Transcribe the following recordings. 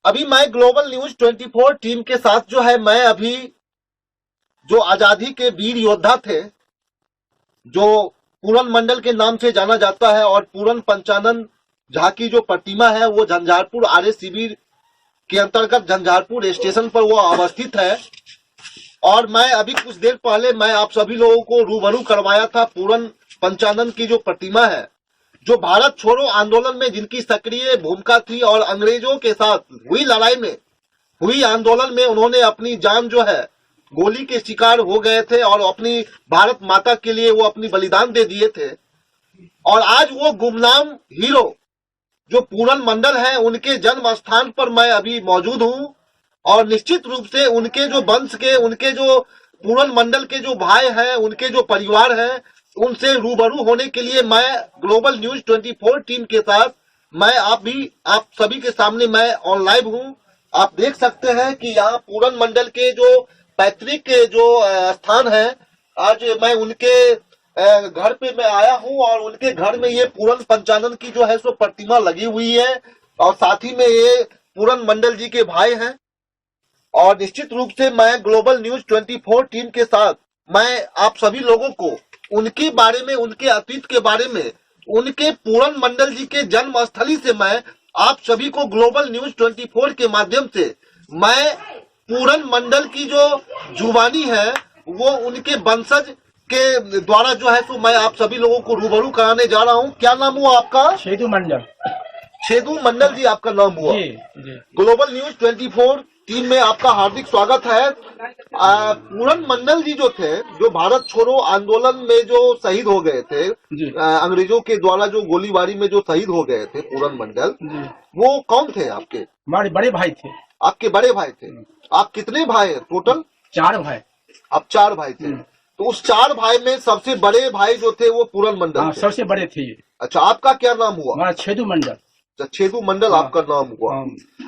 अभी मैं global news 24 team के साथ जो है, मैं अभी जो आजादी के वीर योद्धा थे, जो पूरन मंडल के नाम से जाना जाता है, और पूरन पंचानन झा की जो प्रतिमा है वो झंझारपुर आर्य शिविर के अंतर्गत झंझारपुर स्टेशन पर वो अवस्थित है। और मैं अभी कुछ देर पहले मैं आप सभी लोगों को रूबरू करवाया था पूरन पंचानन की जो प्रतिमा है, जो भारत छोड़ो आंदोलन में जिनकी सक्रिय भूमिका थी और अंग्रेजों के साथ हुई लड़ाई में, हुई आंदोलन में उन्होंने अपनी जान जो है गोली के शिकार हो गए थे और अपनी भारत माता के लिए वो अपनी बलिदान दे दिए थे। और आज वो गुमनाम हीरो जो पूरन मंडल है, उनके जन्म स्थान पर मैं अभी मौजूद हूं। और निश्चित रूप से उनके जो वंश के, उनके जो पूरन मंडल के जो भाई हैं, उनके जो परिवार है, उनसे रूबरू होने के लिए मैं ग्लोबल न्यूज 24 टीम के साथ मैं आप सभी के सामने मैं ऑन लाइव हूं। आप देख सकते हैं कि यहाँ पूरन मंडल के जो पैतृक जो स्थान है, आज मैं उनके घर पे मैं आया हूं और उनके घर में ये पूरन पंचानन की जो है सो प्रतिमा लगी हुई है, और साथ ही में ये पूरन मंडल जी के भाई हैं। और निश्चित रूप से मैं ग्लोबल न्यूज 24 टीम के साथ मैं आप सभी लोगों को उनके बारे में, उनके अतीत के बारे में, उनके पूरन मंडल जी के जन्म स्थली से मैं आप सभी को ग्लोबल न्यूज 24 के माध्यम से मैं पूरन मंडल की जो जुबानी है वो उनके वंशज के द्वारा जो है सो मैं आप सभी लोगों को रूबरू कराने जा रहा हूँ। क्या नाम हुआ आपका? छेदू मंडल। छेदू मंडल जी आपका नाम हुआ। जी। ग्लोबल न्यूज 24 टीम में आपका हार्दिक स्वागत है। पूरन मंडल जी जो थे, जो भारत छोड़ो आंदोलन में जो शहीद हो गए थे, अंग्रेजों के द्वारा जो गोलीबारी में जो शहीद हो गए थे पूरन मंडल, वो कौन थे आपके? हमारे बड़े भाई थे। आपके बड़े भाई थे। आप कितने भाई हैं टोटल? 4 भाई। आप 4 भाई थे। तो उस 4 भाई में सबसे बड़े भाई जो थे वो पूरन मंडल थे। सबसे बड़े थे। अच्छा, आपका क्या नाम हुआ? हमारा छेदू मंडल। छेदू मंडल आपका नाम हुआ।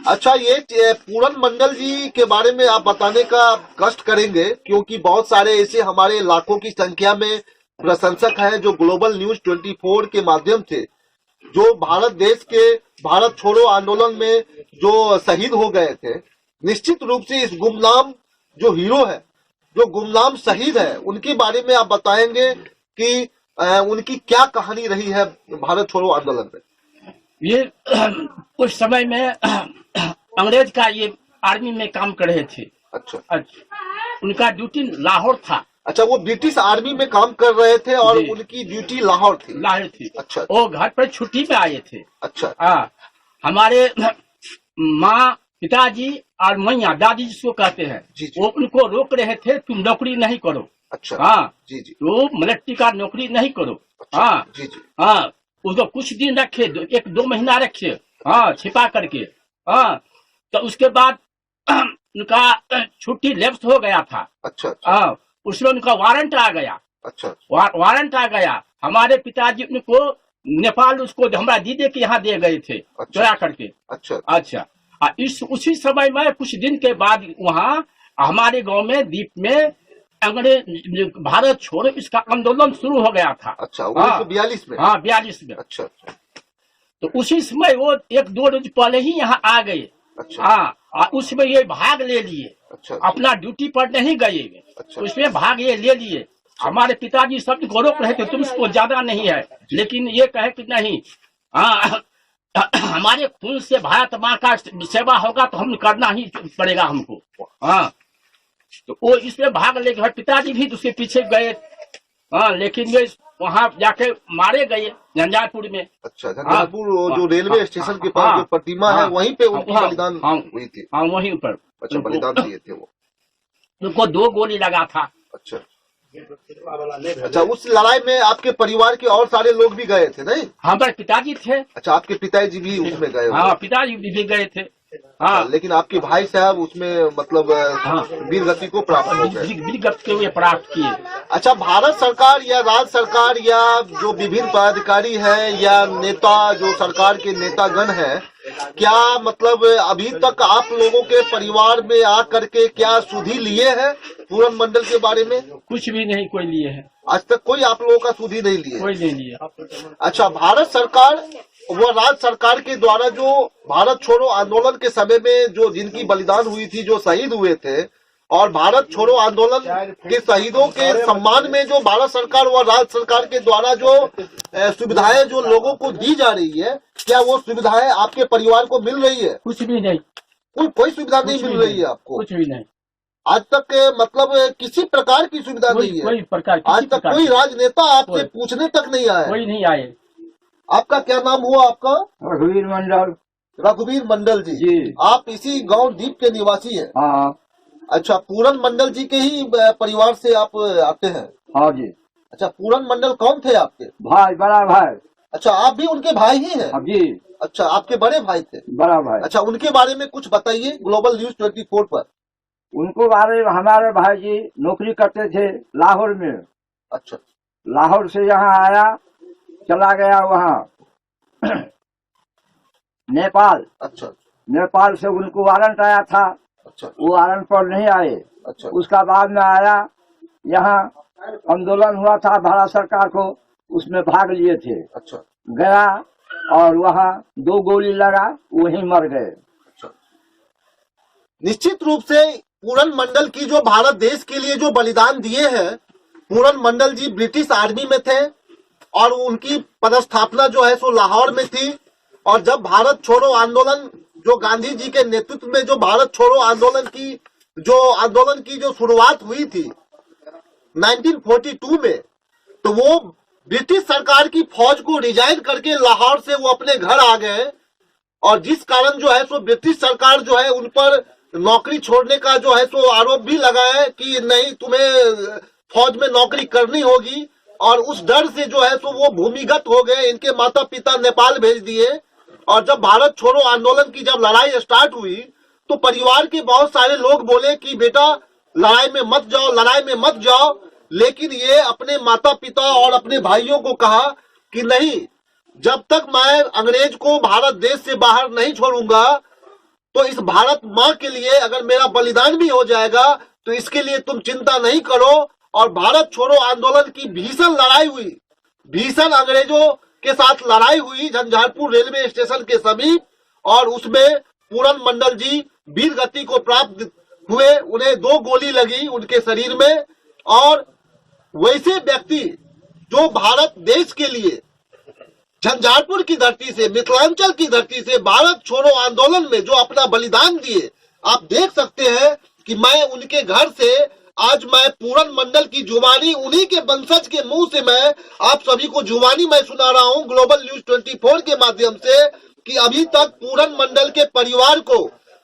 अच्छा, ये पूरन मंडल जी के बारे में आप बताने का कष्ट करेंगे, क्योंकि बहुत सारे ऐसे हमारे लाखों की संख्या में प्रशंसक हैं जो ग्लोबल न्यूज 24 के माध्यम से जो भारत देश के भारत छोड़ो आंदोलन में जो शहीद हो गए थे, निश्चित रूप से इस गुमनाम जो हीरो है, जो गुमनाम शहीद है, उनके बारे में आप बताएंगे कि उनकी क्या कहानी रही है भारत छोड़ो आंदोलन में। ये उस समय में अंग्रेज का ये आर्मी में काम कर रहे थे। अच्छा। उनका ड्यूटी लाहौर था। अच्छा, वो ब्रिटिश आर्मी में काम कर रहे थे और उनकी ड्यूटी लाहौर थी। अच्छा। वो घर पर छुट्टी में आए थे। अच्छा। हमारे माँ, पिताजी और मैया, दादी जिसको कहते हैं, वो उनको रोक रहे थे, तुम नौकरी नहीं करो। अच्छा। हाँ जी। तो मिलिट्री का नौकरी नहीं करो। हाँ हाँ, उसको कुछ दिन रखे, 1-2 महीना रखे, हाँ, छिपा करके। हाँ, तो उसके बाद उनका छुट्टी लैप्स हो गया था। अच्छा। हाँ, उसमें उनका वारंट आ गया। अच्छा। वारंट आ गया। हमारे पिताजी उनको नेपाल, उसको हमारा दीदी के यहाँ दे गए थे चोरा करके। अच्छा। उसी समय में कुछ दिन के बाद वहाँ हमारे गांव में द्वीप में अंग्रेज भारत छोड़ो इसका आंदोलन शुरू हो गया था। अच्छा, 1942 में। हाँ, 42 में। अच्छा। तो उसी समय वो 1-2 रोज पहले ही यहाँ आ गए। हाँ, उसमें ये भाग ले लिए। अच्छा। अपना ड्यूटी पर नहीं गए। अच्छा। उसमें भाग ये ले लिए। हमारे पिताजी सब रोक रहे थे, तुमको ज्यादा नहीं है, लेकिन ये कहे कि नहीं, हाँ, हमारे खून से भारत माँ का सेवा होगा तो हम करना ही पड़ेगा हमको। हाँ, तो वो इसमें भाग ले गए। पिताजी भी उसके पीछे गए। हाँ, लेकिन वे वहाँ जाके मारे गए झंझारपुर में। अच्छा, झंझारपुर जो रेलवे स्टेशन के पास जो प्रतिमा है, वहीं पे उनकी बलिदान हुई थी। हाँ, वहीं पर। अच्छा, बलिदान दिए थे वो। उनको 2 गोली लगा था। अच्छा। अच्छा, उस लड़ाई में आपके परिवार के और सारे लोग भी गए थे नहीं? हमारे पिताजी थे। अच्छा, आपके पिताजी भी उसमें गए? हाँ, पिताजी भी गए थे। हाँ, लेकिन आपके भाई साहब उसमें मतलब वीर गति को प्राप्त हो गए। वीर गति को प्राप्त किए। अच्छा, भारत सरकार या राज्य सरकार या जो विभिन्न पदाधिकारी है या नेता, जो सरकार के नेतागण हैं, क्या मतलब अभी तक आप लोगों के परिवार में आ करके क्या सुधि लिए हैं पूरन मंडल के बारे में? कुछ भी नहीं कोई लिए है, आज तक कोई आप लोगों का सुधि नहीं लिए? कोई नहीं लिए। अच्छा, भारत सरकार व राज्य सरकार के द्वारा जो भारत छोड़ो आंदोलन के समय में जो जिनकी बलिदान हुई थी, जो शहीद हुए थे, और भारत छोड़ो आंदोलन के शहीदों के सम्मान में जो भारत सरकार व राज्य सरकार के द्वारा जो सुविधाएं जो लोगों को दी जा रही है, क्या वो सुविधाएं आपके परिवार को मिल रही है? कुछ भी नहीं, कोई सुविधा नहीं मिल रही है आपको? कुछ भी नहीं आज तक मतलब किसी प्रकार की सुविधा नहीं है? कोई प्रकार की, आज तक कोई राजनेता आपसे पूछने तक नहीं आया? कोई नहीं आए। आपका क्या नाम हुआ आपका? रघुवीर मंडल। रघुवीर मंडल जी, आप इसी गांव दीप के निवासी हैं? हाँ। अच्छा, पूरन मंडल जी के ही परिवार से आप आते हैं? हाँ जी। अच्छा, पूरन मंडल कौन थे आपके? भाई, बड़ा भाई। अच्छा, आप भी उनके भाई ही हैं? हाँ जी। अच्छा, आपके बड़े भाई थे? बड़ा भाई। अच्छा, उनके बारे में कुछ बताइए ग्लोबल न्यूज 24 पर। उनको बारे में हमारे भाई जी नौकरी करते थे लाहौर में। अच्छा, लाहौर से यहाँ आया, चला गया वहाँ नेपाल। अच्छा, नेपाल से उनको वारंट आया था। अच्छा, वो वारंट पर नहीं आए। अच्छा, उसका बाद में आया, यहाँ आंदोलन हुआ था भारत सरकार को, उसमें भाग लिए थे। अच्छा, गया और वहाँ 2 गोली लगा, वहीं मर गए। अच्छा। निश्चित रूप से पूरन मंडल की जो भारत देश के लिए जो बलिदान दिए हैं, पूरन मंडल जी ब्रिटिश आर्मी में थे और उनकी पदस्थापना जो है सो लाहौर में थी। और जब भारत छोड़ो आंदोलन जो गांधी जी के नेतृत्व में जो भारत छोड़ो आंदोलन की जो शुरुआत हुई थी 1942 में, तो वो ब्रिटिश सरकार की फौज को रिजाइन करके लाहौर से वो अपने घर आ गए। और जिस कारण जो है सो ब्रिटिश सरकार जो है उन पर नौकरी छोड़ने का जो है सो आरोप भी लगाया कि नहीं, तुम्हें फौज में नौकरी करनी होगी। और उस डर से जो है सो वो भूमिगत हो गए, इनके माता पिता नेपाल भेज दिए। और जब भारत छोड़ो आंदोलन की जब लड़ाई स्टार्ट हुई तो परिवार के बहुत सारे लोग बोले कि बेटा लड़ाई में मत जाओ, लड़ाई में मत जाओ। लेकिन ये अपने माता पिता और अपने भाइयों को कहा कि नहीं, जब तक मैं अंग्रेज को भारत देश से बाहर नहीं छोड़ूंगा तो इस भारत माँ के लिए अगर मेरा बलिदान भी हो जाएगा तो इसके लिए तुम चिंता नहीं करो। और भारत छोड़ो आंदोलन की भीषण लड़ाई हुई, भीषण अंग्रेजों के साथ लड़ाई हुई झंझारपुर रेलवे स्टेशन के समीप। और उसमें पूरन मंडल जी वीर गति को प्राप्त हुए, उन्हें 2 गोली लगी उनके शरीर में। और वैसे व्यक्ति जो भारत देश के लिए झंझारपुर की धरती से, मिथिलांचल की धरती से भारत छोड़ो आंदोलन में जो अपना बलिदान दिए, आप देख सकते हैं कि मैं उनके घर से आज मैं पूरन मंडल की जुबानी, उन्हीं के वंशज के मुंह से मैं आप सभी को जुबानी मैं सुना रहा हूं ग्लोबल न्यूज 24 के माध्यम से कि अभी तक पूरन मंडल के परिवार को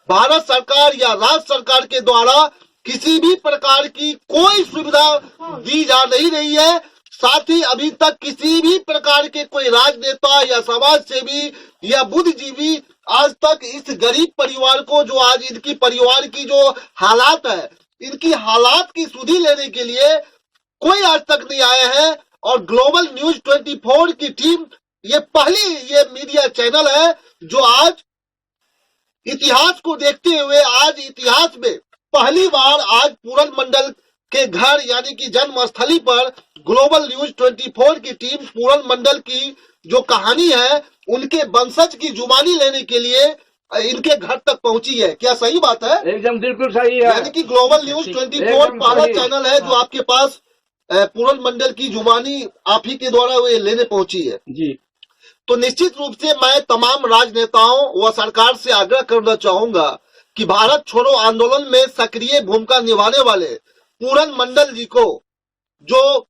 भारत सरकार या राज्य सरकार के द्वारा किसी भी प्रकार की कोई सुविधा दी जा नहीं रही है। साथ ही अभी तक किसी भी प्रकार के कोई राजनेता या समाज सेवी या बुद्धिजीवी आज तक इस गरीब परिवार को, जो आज इनकी परिवार की जो हालात है, इनकी हालात की सुधि लेने के लिए कोई आज तक नहीं आया है। और ग्लोबल न्यूज 24 की टीम ये पहली ये मीडिया चैनल है जो आज इतिहास को देखते हुए आज इतिहास में पहली बार आज पूरन मंडल के घर यानी कि जन्म स्थली पर ग्लोबल न्यूज 24 की टीम पूरन मंडल की जो कहानी है उनके वंशज की जुबानी लेने के लिए इनके घर तक पहुंची है। क्या सही बात है? एकदम बिल्कुल सही है। यानी कि ग्लोबल न्यूज 24 पहला चैनल है जो आपके पास पूरन मंडल की जुबानी आप ही के द्वारा वे लेने पहुंची है जी। तो निश्चित रूप से मैं तमाम राजनेताओं व सरकार से आग्रह करना चाहूंगा कि भारत छोड़ो आंदोलन में सक्रिय भूमिका निभाने वाले पूरन मंडल जी को जो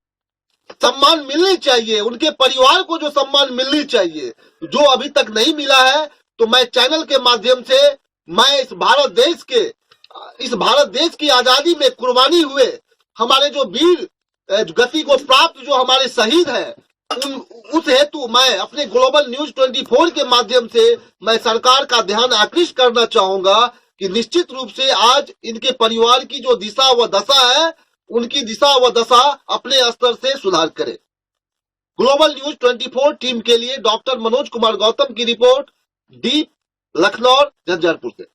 सम्मान मिलनी चाहिए, उनके परिवार को जो सम्मान मिलनी चाहिए, जो अभी तक नहीं मिला है, तो मैं चैनल के माध्यम से मैं इस भारत देश की आजादी में कुर्बानी हुए हमारे जो वीर गति को प्राप्त जो हमारे शहीद हैं, उस हेतु मैं अपने ग्लोबल न्यूज 24 के माध्यम से मैं सरकार का ध्यान आकृष्ट करना चाहूंगा कि निश्चित रूप से आज इनके परिवार की जो दिशा व दशा है, उनकी दिशा व दशा अपने स्तर से सुधार करे। ग्लोबल न्यूज 24 टीम के लिए डॉक्टर मनोज कुमार गौतम की रिपोर्ट, दीप लखनऊ और झंझारपुर से।